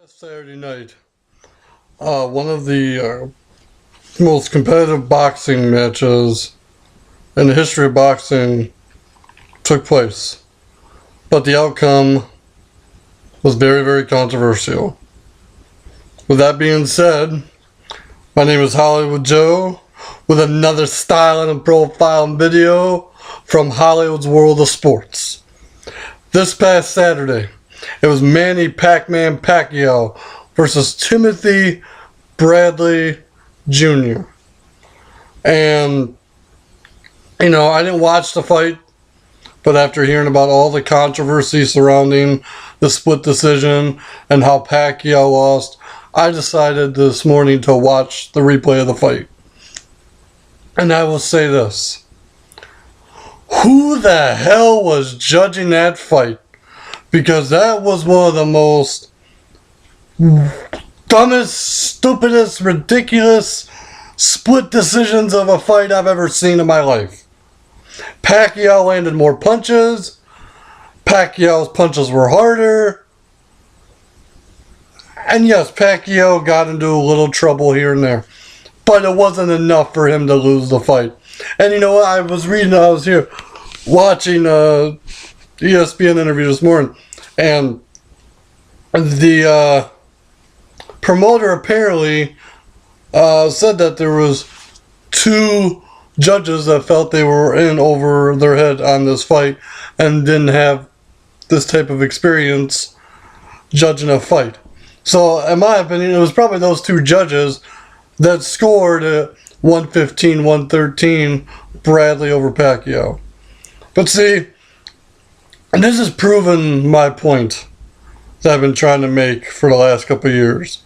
Last Saturday night, one of the most competitive boxing matches in the history of boxing took place. But the outcome was very, very controversial. With that being said, my name is Hollywood Joe with another styling and profiling video from Hollywood's World of Sports. This past Saturday, it was Manny Pac-Man Pacquiao versus Timothy Bradley Jr. And, I didn't watch the fight, but after hearing about all the controversy surrounding the split decision and how Pacquiao lost, I decided this morning to watch the replay of the fight. And I will say this. Who the hell was judging that fight? Because that was one of the most dumbest, stupidest, ridiculous split decisions of a fight I've ever seen in my life. Pacquiao landed more punches. Pacquiao's punches were harder. And yes, Pacquiao got into a little trouble here and there. But it wasn't enough for him to lose the fight. And you know what? I was here watching ESPN interview this morning, and the promoter apparently said that there was two judges that felt they were in over their head on this fight and didn't have this type of experience judging a fight. So in my opinion, it was probably those two judges that scored at 115-113 Bradley over Pacquiao. But see, and this has proven my point that I've been trying to make for the last couple of years.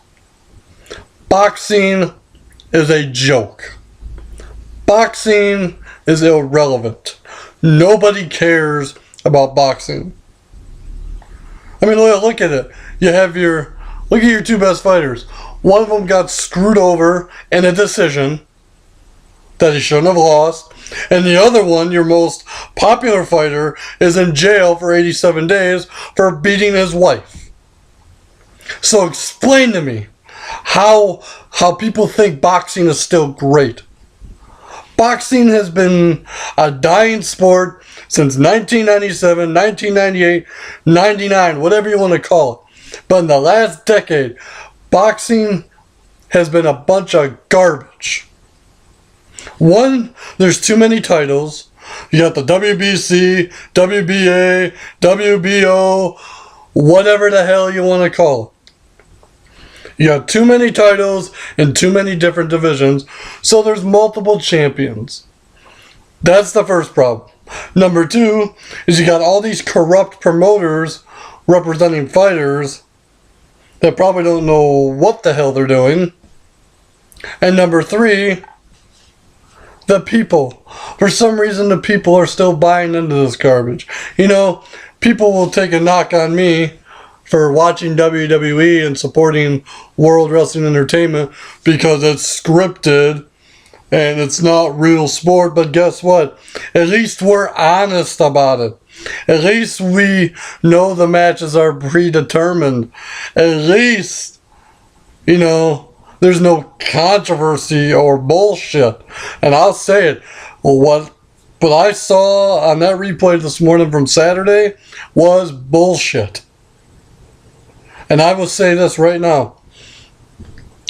Boxing is a joke. Boxing is irrelevant. Nobody cares about boxing. I mean, look at it. Look at your two best fighters. One of them got screwed over in a decision that he shouldn't have lost. And the other one, your most popular fighter, is in jail for 87 days for beating his wife. So explain to me how people think boxing is still great. Boxing has been a dying sport since 1997, 1998, 99, whatever you want to call it. But in the last decade, boxing has been a bunch of garbage. One, there's too many titles. You got the WBC, WBA, WBO, whatever the hell you want to call it. You got too many titles in too many different divisions, so there's multiple champions. That's the first problem. Number two is you got all these corrupt promoters representing fighters that probably don't know what the hell they're doing. And number three, the people. For some reason, the people are still buying into this garbage. People will take a knock on me for watching WWE and supporting World Wrestling Entertainment because it's scripted and it's not real sport. But guess what? At least we're honest about it. At least we know the matches are predetermined. At least, there's no controversy or bullshit. And I'll say it. What I saw on that replay this morning from Saturday was bullshit. And I will say this right now.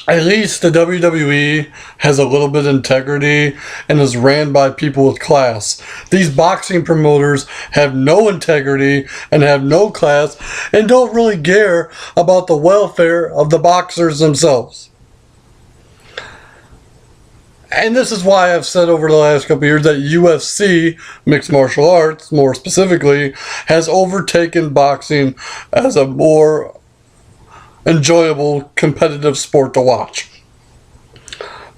At least the WWE has a little bit of integrity and is ran by people with class. These boxing promoters have no integrity and have no class and don't really care about the welfare of the boxers themselves. And this is why I've said over the last couple of years that UFC, mixed martial arts more specifically, has overtaken boxing as a more enjoyable competitive sport to watch.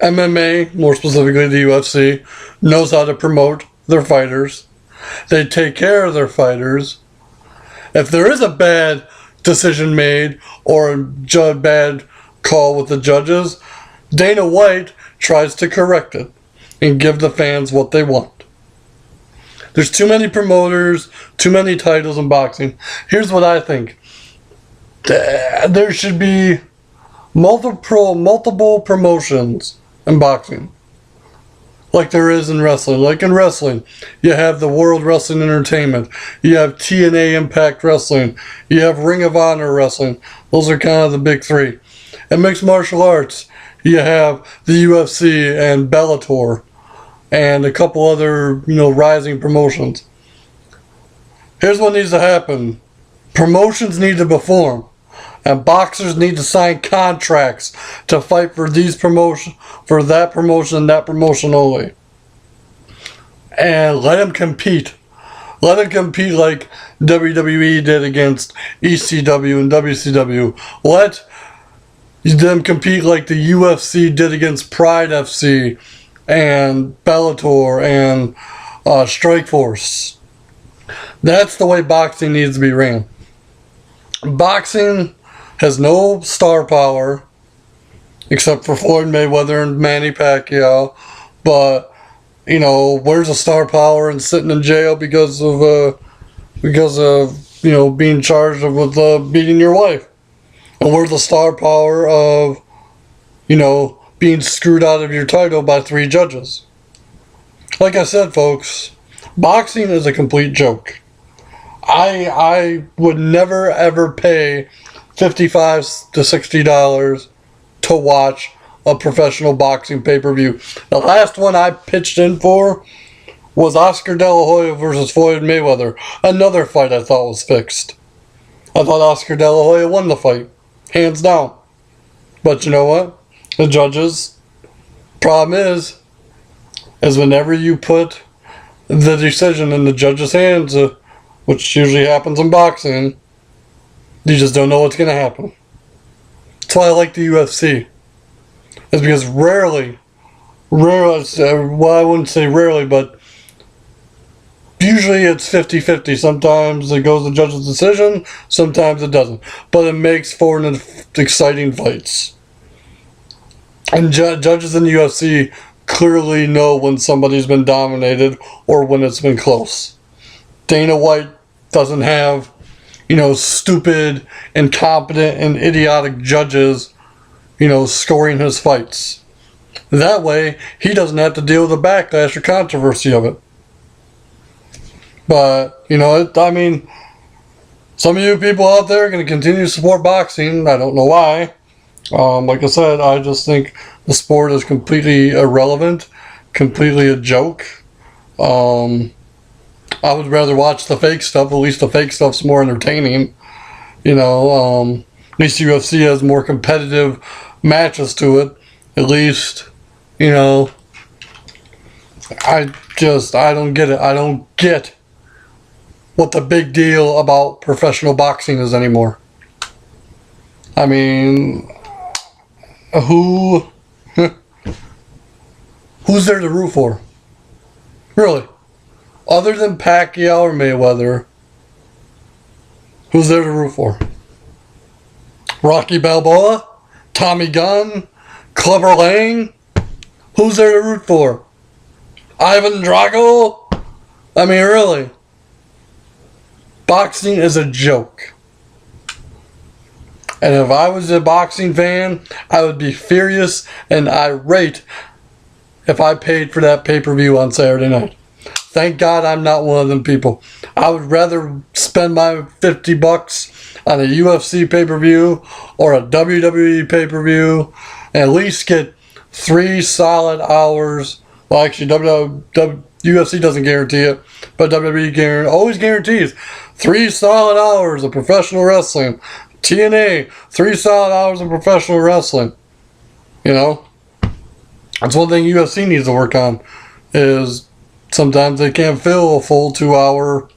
MMA, more specifically the UFC, knows how to promote their fighters. They take care of their fighters. If there is a bad decision made or a bad call with the judges, Dana White tries to correct it and give the fans what they want. There's too many promoters, too many titles in boxing. Here's what I think. There should be multiple promotions in boxing, like there is in wrestling. Like in wrestling, you have the World Wrestling Entertainment, you have TNA Impact Wrestling, you have Ring of Honor Wrestling. Those are kind of the big three. In mixed martial arts, you have the UFC and Bellator, and a couple other, rising promotions. Here's what needs to happen. Promotions need to perform. And boxers need to sign contracts to fight for these promotion, for that promotion and that promotion only. And let them compete. Let them compete like WWE did against ECW and WCW. Let them compete like the UFC did against Pride FC and Bellator and Strikeforce. That's the way boxing needs to be ran. Boxing has no star power except for Floyd Mayweather and Manny Pacquiao, but where's the star power in sitting in jail because of being charged with beating your wife? And where's the star power of being screwed out of your title by 3 judges? Like I said, folks, boxing is a complete joke. I would never ever pay $55 to $60 to watch a professional boxing pay-per-view. The last one I pitched in for was Oscar De La Hoya versus Floyd Mayweather. Another fight I thought was fixed. I thought Oscar De La Hoya won the fight, hands down. But you know what? The judges. Problem is whenever you put the decision in the judge's hands, which usually happens in boxing, you just don't know what's going to happen. That's why I like the UFC. It's because rarely, well, I wouldn't say rarely, but usually it's 50-50. Sometimes it goes the judge's decision, sometimes it doesn't. But it makes for an exciting fights. And judges in the UFC clearly know when somebody's been dominated or when it's been close. Dana White doesn't have, stupid, incompetent, and idiotic judges, scoring his fights. That way, he doesn't have to deal with the backlash or controversy of it. But, some of you people out there are going to continue to support boxing. I don't know why. Like I said, I just think the sport is completely irrelevant, completely a joke. I would rather watch the fake stuff. At least the fake stuff's more entertaining. At least UFC has more competitive matches to it. At least, I don't get it. I don't get what the big deal about professional boxing is anymore. I mean, who's there to root for? Really? Other than Pacquiao or Mayweather, who's there to root for? Rocky Balboa? Tommy Gunn? Clubber Lang? Who's there to root for? Ivan Drago? I mean, really? Boxing is a joke. And if I was a boxing fan, I would be furious and irate if I paid for that pay-per-view on Saturday night. Thank God I'm not one of them people. I would rather spend my $50 on a UFC pay-per-view or a WWE pay-per-view and at least get 3 solid hours. Well, actually, UFC doesn't guarantee it, but WWE always guarantees 3 solid hours of professional wrestling. TNA, 3 solid hours of professional wrestling. That's one thing UFC needs to work on, is sometimes they can't fill a full 2-hour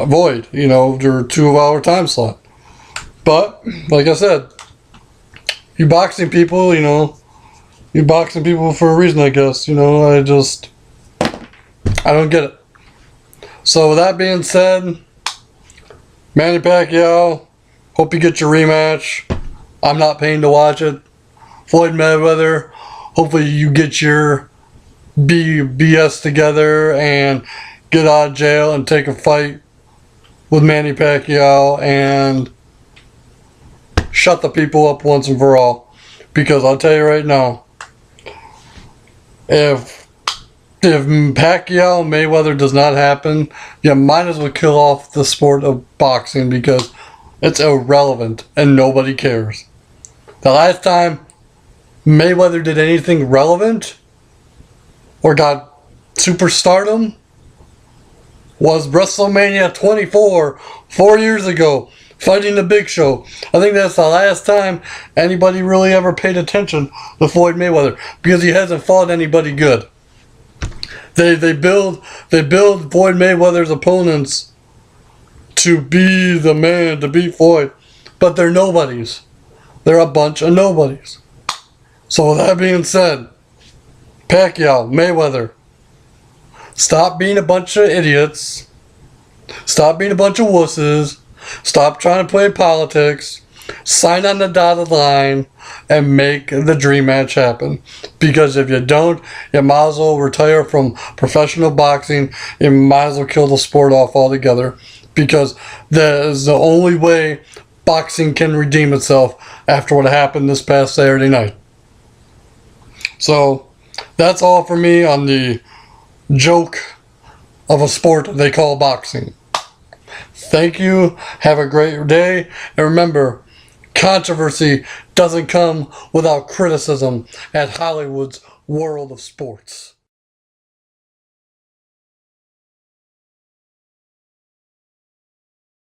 void, or 2-hour time slot. But, like I said, you boxing people, you boxing people for a reason, I guess. I don't get it. So, with that being said, Manny Pacquiao, hope you get your rematch. I'm not paying to watch it. Floyd Mayweather, hopefully you get your BS together and get out of jail and take a fight with Manny Pacquiao and shut the people up once and for all. Because I'll tell you right now, if Pacquiao Mayweather does not happen, you might as well kill off the sport of boxing because it's irrelevant and nobody cares. The last time Mayweather did anything relevant or got superstardom was WrestleMania 24, 4 years ago, fighting the Big Show. I think that's the last time anybody really ever paid attention to Floyd Mayweather because he hasn't fought anybody good. They build Floyd Mayweather's opponents to be the man to beat Floyd, but they're nobodies. They're a bunch of nobodies. So with that being said, Pacquiao, Mayweather, stop being a bunch of idiots. Stop being a bunch of wusses. Stop trying to play politics. Sign on the dotted line and make the dream match happen. Because if you don't, you might as well retire from professional boxing. You might as well kill the sport off altogether. Because that is the only way boxing can redeem itself after what happened this past Saturday night. So, that's all for me on the joke of a sport they call boxing. Thank you. Have a great day. And remember, controversy doesn't come without criticism at Hollywood's World of Sports.